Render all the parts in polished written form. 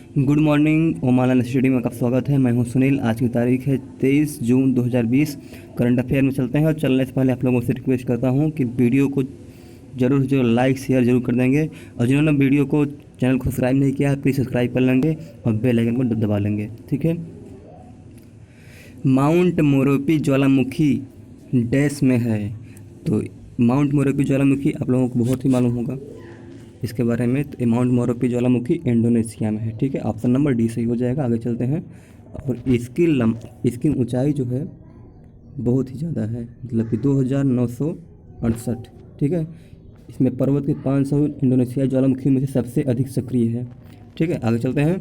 Good morning ओमाला study में आपका स्वागत है। मैं हूं सुनील। आज की तारीख है 23 जून 2020। करंट अफेयर में चलते हैं और चलने से पहले आप लोगों से रिक्वेस्ट करता हूं कि वीडियो को ज़रूर जो लाइक शेयर ज़रूर कर देंगे, और जिन्होंने वीडियो को चैनल को सब्सक्राइब नहीं किया है प्लीज़ सब्सक्राइब कर लेंगे और बेल आइकन को दबा लेंगे, ठीक है। माउंट मोरोपी ज्वालामुखी डैश में है। तो माउंट मोरोपी ज्वालामुखी आप लोगों को बहुत ही मालूम होगा इसके बारे में। तो माउंट मोरोपी ज्वालामुखी इंडोनेशिया में है, ठीक है। ऑप्शन नंबर डी सही हो जाएगा। आगे चलते हैं। और इसकी ऊंचाई जो है बहुत ही ज़्यादा है, मतलब कि 2968, ठीक है। इसमें पर्वत के 500 इंडोनेशिया ज्वालामुखी में से सबसे अधिक सक्रिय है, ठीक है। आगे चलते हैं।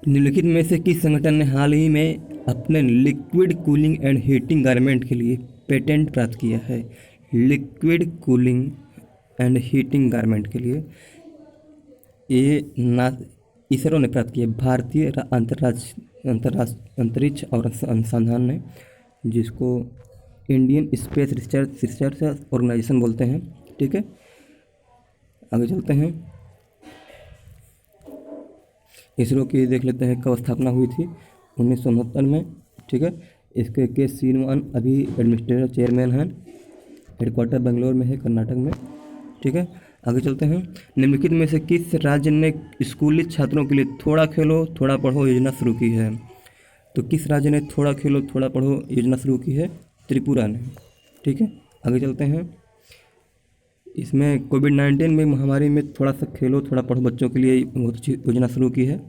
निम्नलिखित में से किस संगठन ने हाल ही में अपने liquid cooling and heating garment के लिए पेटेंट प्राप्त किया है? Liquid cooling and heating garment के लिए ये ना इसरो ने प्राप्त किया, भारतीय अंतरिक्ष और अनुसंधान ने, जिसको इंडियन स्पेस रिसर्च ऑर्गेनाइजेशन बोलते हैं, ठीक है। आगे चलते हैं। इसरो की देख लेते हैं कब स्थापना हुई थी। 1969 में, ठीक है। इसके के सीनवान अभी एडमिनिस्ट्रेटर चेयरमैन हैं। हेडक्वार्टर बेंगलोर में है, कर्नाटक में, ठीक है। आगे चलते हैं। निम्नलिखित में से किस राज्य ने स्कूली छात्रों के लिए थोड़ा खेलो थोड़ा पढ़ो योजना शुरू की है? तो किस राज्य ने थोड़ा खेलो थोड़ा पढ़ो योजना शुरू की है? त्रिपुरा ने, ठीक है। आगे चलते हैं। इसमें कोविड-19 में महामारी में थोड़ा सा खेलो थोड़ा पढ़ो बच्चों के लिए बहुत अच्छी योजना शुरू की है,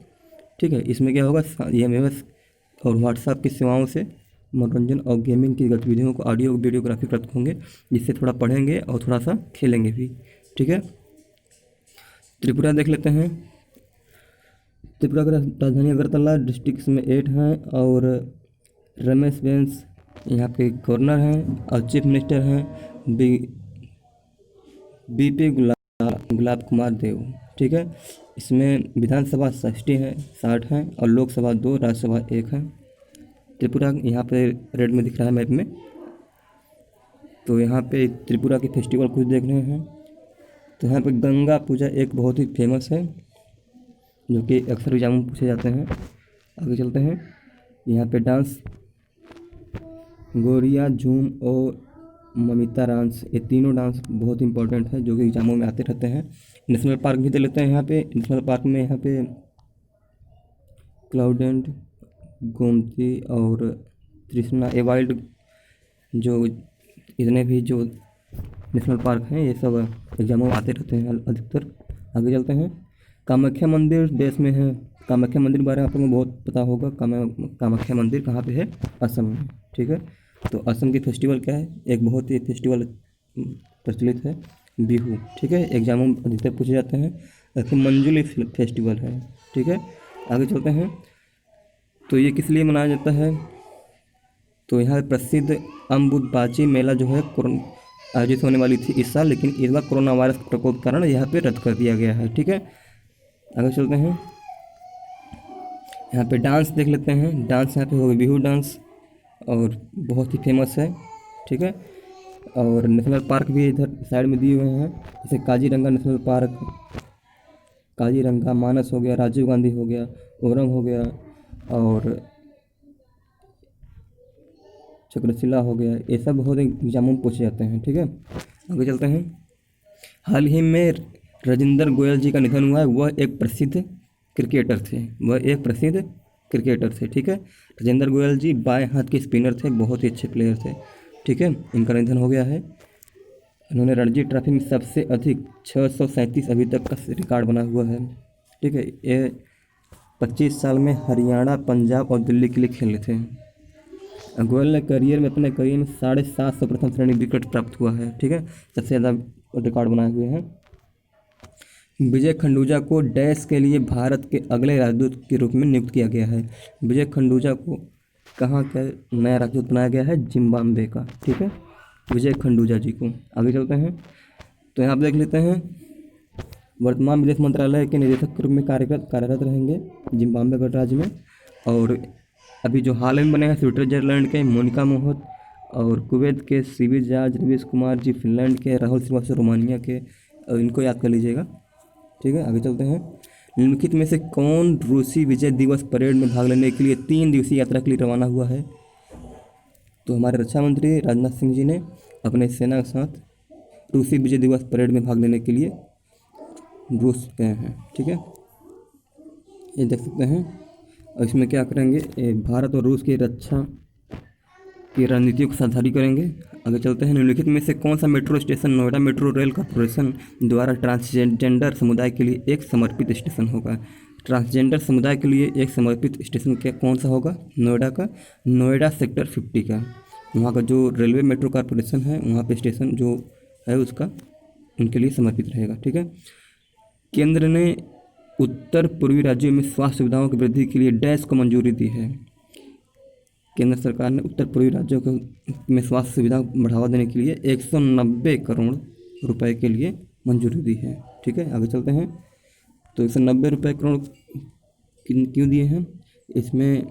ठीक है। इसमें क्या होगा, EMS और व्हाट्सएप की सेवाओं से मनोरंजन और गेमिंग की गतिविधियों को ऑडियो वीडियोग्राफी प्राप्त होंगे, जिससे थोड़ा पढ़ेंगे और थोड़ा सा खेलेंगे भी, ठीक है। त्रिपुरा देख लेते हैं। त्रिपुरा की राजधानी अगरतला, डिस्ट्रिक्ट में 8 हैं, और रमेश बैस यहाँ पे गवर्नर हैं, और चीफ मिनिस्टर हैं BP गुलाब कुमार देव, ठीक है। इसमें विधानसभा 60 हैं और लोकसभा 2, राज्यसभा 1 है। त्रिपुरा यहाँ पे रेड में दिख रहा है मैप में। तो यहाँ पे त्रिपुरा के फेस्टिवल कुछ देख रहे हैं। तो यहाँ पे गंगा पूजा एक बहुत ही फेमस है, जो कि अक्सर एग्जाम में पूछे जाते हैं। आगे चलते हैं। यहाँ पे डांस गोरिया, झूम और ममिता डांस, ये तीनों डांस बहुत इंपॉर्टेंट है, जो कि एग्जामों में आते रहते हैं। नेशनल पार्क भी दे लेते हैं। यहाँ पे नेशनल पार्क में यहाँ पे क्लाउडेंट, गोमती और तृष्णा, ये वाइल्ड जो इतने भी जो नेशनल पार्क हैं ये सब एग्जामों में आते रहते हैं अधिकतर। आगे चलते हैं। कामाख्या मंदिर देश में है। कामाख्या मंदिर के बारे में आप लोगों को बहुत पता होगा। कामाख्या मंदिर कहाँ पे है? असम में, ठीक है। तो असम की फेस्टिवल क्या है? एक बहुत ही फेस्टिवल प्रचलित है, बिहू, ठीक है। एग्जामों में अधिकतर पूछे जाते हैं। ऐसे मंजुली फेस्टिवल है, ठीक है। आगे चलते हैं। तो ये किस लिए मनाया जाता है? तो यहाँ प्रसिद्ध अम्बुबाची मेला जो है आयोजित होने वाली थी इस साल, लेकिन इस बार कोरोना वायरस के प्रकोप के कारण यहाँ पे रद्द कर दिया गया है, ठीक है। आगे चलते हैं। यहाँ पे डांस देख लेते हैं। डांस यहाँ पे होगा बिहू डांस, और बहुत ही फेमस है, ठीक है। और नेशनल पार्क भी इधर साइड में दिए हुए हैं, जैसे काजीरंगा नेशनल पार्क, काजीरंगा मानस हो गया, राजीव गांधी हो गया, ओरंग हो गया, और चक्रशिला हो गया। ये सब बहुत एग्जामों में पूछे जाते हैं, ठीक है। आगे चलते हैं। हाल ही में राजेंद्र गोयल जी का निधन हुआ है। वह एक प्रसिद्ध क्रिकेटर थे, ठीक है। राजेंद्र गोयल जी बाएं हाथ के स्पिनर थे, बहुत ही अच्छे प्लेयर थे, ठीक है। इनका निधन हो गया है। इन्होंने रणजी ट्रॉफी में सबसे अधिक 637 अभी तक का रिकॉर्ड बना हुआ है, ठीक है। ये 25 साल में हरियाणा, पंजाब और दिल्ली के लिए खेले थे। गोयल ने अपने करियर में 750 प्रथम श्रेणी विकेट प्राप्त हुआ है, ठीक है। सबसे ज़्यादा रिकॉर्ड बनाए हुए हैं। विजय खंडूजा को डैश के लिए भारत के अगले राजदूत के रूप में नियुक्त किया गया है। विजय खंडूजा को कहाँ का नया राजदूत बनाया गया है? जिम्बाब्वे का, ठीक है, विजय खंडूजा जी को। आगे चलते हैं। तो यहाँ आप देख लेते हैं। वर्तमान विदेश मंत्रालय के निदेशक के रूप में कार्यरत रहेंगे जिम्बाब्वे गणराज्य में। और अभी जो हाल में बने हैं स्विट्जरलैंड के मोनिका मोहत, और कुवैत के सीबी जाज रवीश कुमार जी, फिनलैंड के राहुल श्रीवास्तव रोमानिया के, और इनको याद कर लीजिएगा, ठीक है। आगे चलते हैं। निम्नलिखित में से कौन रूसी विजय दिवस परेड में भाग लेने के लिए 3 दिवसीय यात्रा के लिए रवाना हुआ है? तो हमारे रक्षा मंत्री राजनाथ सिंह जी ने अपने सेना के साथ रूसी विजय दिवस परेड में भाग लेने के लिए रूस गए हैं। ठीक है, ये देख सकते हैं। और इसमें क्या करेंगे, भारत और रूस की रक्षा की रणनीतियों को साझेदारी करेंगे। आगे चलते हैं। निम्नलिखित में से कौन सा metro station Noida metro rail corporation द्वारा ट्रांसजेंडर समुदाय के लिए एक समर्पित स्टेशन होगा? ट्रांसजेंडर समुदाय के लिए एक समर्पित स्टेशन क्या कौन सा होगा? नोएडा का, नोएडा सेक्टर 50 का। वहाँ का जो रेलवे मेट्रो कॉरपोरेशन है, वहाँ पे स्टेशन जो है उसका उनके लिए समर्पित रहेगा। ठीक है। केंद्र ने उत्तर पूर्वी राज्यों में स्वास्थ्य सुविधाओं की वृद्धि के लिए डैश को मंजूरी दी है। केंद्र सरकार ने उत्तर पूर्वी राज्यों में स्वास्थ्य सुविधा बढ़ावा देने के लिए 190 करोड़ रुपए के लिए मंजूरी दी है। ठीक है, आगे चलते हैं। तो 190 करोड़ क्यों दिए हैं? इसमें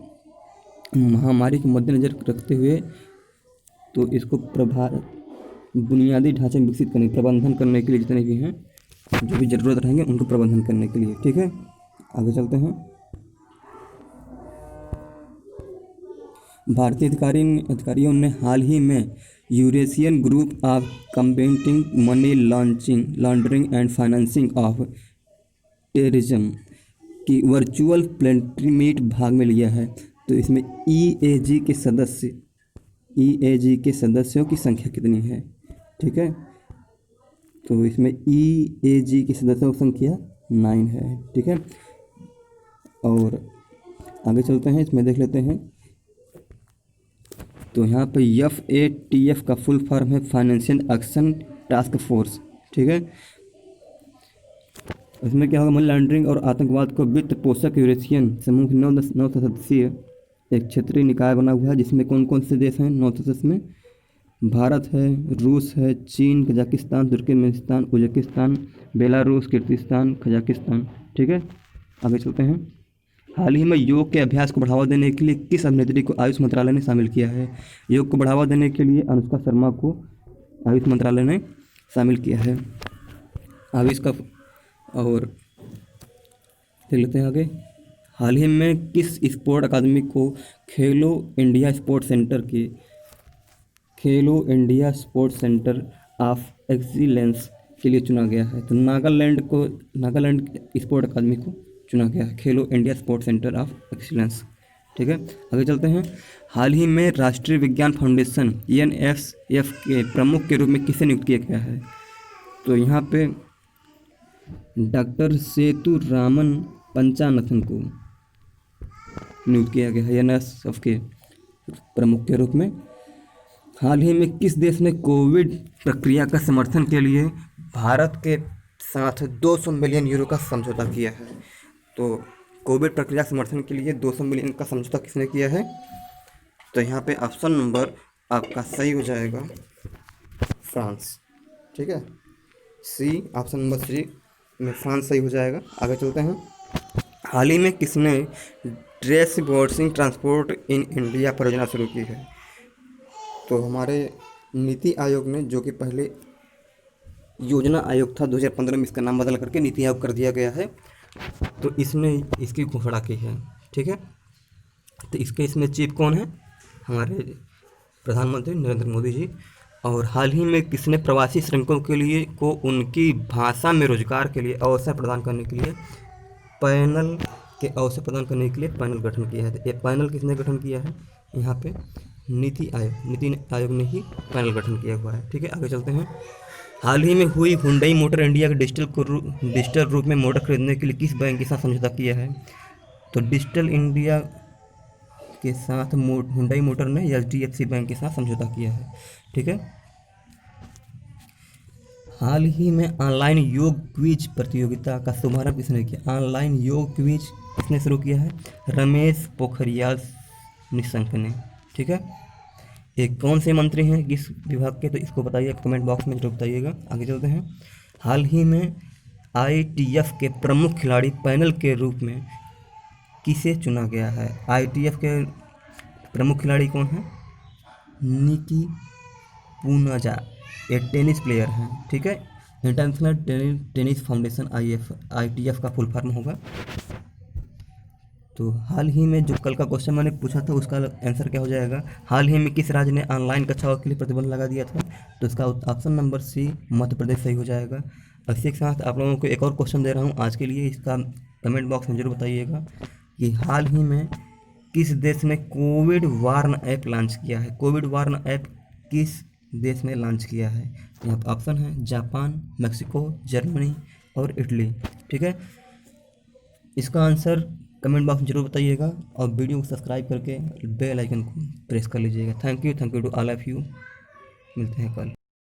महामारी के मद्देनज़र रखते हुए तो इसको बुनियादी ढांचे विकसित करने, प्रबंधन करने के लिए जितने भी हैं, जो भी ज़रूरत रहेंगे उनको प्रबंधन करने के लिए। ठीक है, आगे चलते हैं। भारतीय अधिकारियों ने हाल ही में Eurasian group of कम्बेटिंग money laundering and financing of terrorism की वर्चुअल प्लेनरी मीट भाग में लिया है। तो इसमें EAG के सदस्यों की संख्या कितनी है? ठीक है, तो इसमें EAG के सदस्यों की संख्या 9 है। ठीक है, और आगे चलते हैं। इसमें देख लेते हैं। तो यहाँ पे FATF का फुल फॉर्म है फाइनेंशियल एक्शन टास्क फोर्स। ठीक है, इसमें क्या होगा, मनी लॉन्ड्रिंग और आतंकवाद को वित्त पोषक यूरेशियन समूह की 9 सदस्यीय एक क्षेत्रीय निकाय बना हुआ है, जिसमें कौन कौन से देश हैं? 9 सदस्य में भारत है, रूस है, चीन, Kazakhstan, Turkmenistan, Uzbekistan, Belarus, Kyrgyzstan, Kazakhstan. ठीक है, आगे चलते हैं। हाल ही में योग के अभ्यास को बढ़ावा देने के लिए किस अभिनेत्री को आयुष मंत्रालय ने शामिल किया है? योग को बढ़ावा देने के लिए अनुष्का शर्मा को आयुष मंत्रालय ने शामिल किया है। आयुष का और देख लेते हैं आगे। हाल ही में किस स्पोर्ट अकादमी को खेलो India sports centre of excellence के लिए चुना गया है? तो नागालैंड स्पोर्ट अकादमी को चुना गया है, खेलो India sports centre of excellence. ठीक है, आगे चलते हैं। हाल ही में राष्ट्रीय विज्ञान फाउंडेशन NSF के प्रमुख के रूप में किसे नियुक्त किया गया है? तो यहाँ पे डॉक्टर सेतुरामन पंचानथन को नियुक्त किया गया है NSF के प्रमुख के रूप में। हाल ही में किस देश ने कोविड प्रक्रिया का समर्थन के लिए भारत के साथ 200 मिलियन यूरो का समझौता किया है? तो कोविड प्रक्रिया समर्थन के लिए 200 मिलियन का समझौता किसने किया है? तो यहाँ पे ऑप्शन नंबर आपका सही हो जाएगा फ्रांस। ठीक है, ऑप्शन नंबर C में फ्रांस सही हो जाएगा। आगे चलते हैं। हाल ही में किसने trace boarding transport in India परियोजना शुरू की है? तो हमारे नीति आयोग ने, जो कि पहले योजना आयोग था, 2015 में इसका नाम बदल करके नीति आयोग कर दिया गया है, तो इसने इसकी घोषणा की है। ठीक है, तो इसमें चीफ कौन है? हमारे प्रधानमंत्री नरेंद्र मोदी जी। और हाल ही में किसने प्रवासी श्रमिकों के लिए को उनकी भाषा में रोजगार के लिए अवसर प्रदान करने के लिए पैनल गठन किया है? तो ये पैनल किसने गठन किया है? यहाँ पे नीति आयोग ने ही पैनल गठन किया हुआ है। ठीक है, आगे चलते हैं। हाल ही में हुई हुंडई मोटर इंडिया के डिजिटल रूप में मोटर खरीदने के लिए किस बैंक के साथ समझौता किया है? तो डिजिटल इंडिया के साथ हुंडई मोटर ने HDFC बैंक के साथ समझौता किया है। ठीक है, हाल ही में ऑनलाइन योग क्विज प्रतियोगिता का शुभारंभ किसने किया? ऑनलाइन योग क्विज किसने शुरू किया है? रमेश पोखरियाल निशंक ने। ठीक है, एक कौन से मंत्री हैं किस विभाग के? तो इसको बताइए, कमेंट बॉक्स में जरूर बताइएगा। आगे चलते हैं। हाल ही में ITF के प्रमुख खिलाड़ी पैनल के रूप में किसे चुना गया है? ITF के प्रमुख खिलाड़ी कौन हैं? निकी पूनाजा, एक टेनिस प्लेयर हैं। ठीक है, इंटरनेशनल टेनिस फाउंडेशन, ITF का फुल फॉर्म होगा। तो हाल ही में जो कल का क्वेश्चन मैंने पूछा था उसका आंसर क्या हो जाएगा, हाल ही में किस राज्य ने ऑनलाइन कक्षाओं के लिए प्रतिबंध लगा दिया था, तो इसका option number C Madhya Pradesh सही हो जाएगा। इसी के साथ आप लोगों को एक और क्वेश्चन दे रहा हूँ आज के लिए, इसका कमेंट बॉक्स में जरूर बताइएगा कि हाल ही में किस देश ने कोविड वार्न ऐप लॉन्च किया है। कोविड वार्न ऐप किस देश ने लॉन्च किया है। यहाँ पर ऑप्शन है जापान, मैक्सिको, जर्मनी और इटली। ठीक है, इसका आंसर कमेंट बॉक्स में जरूर बताइएगा और वीडियो को सब्सक्राइब करके बेल आइकन को प्रेस कर लीजिएगा। Thank you to all of you. मिलते हैं कल।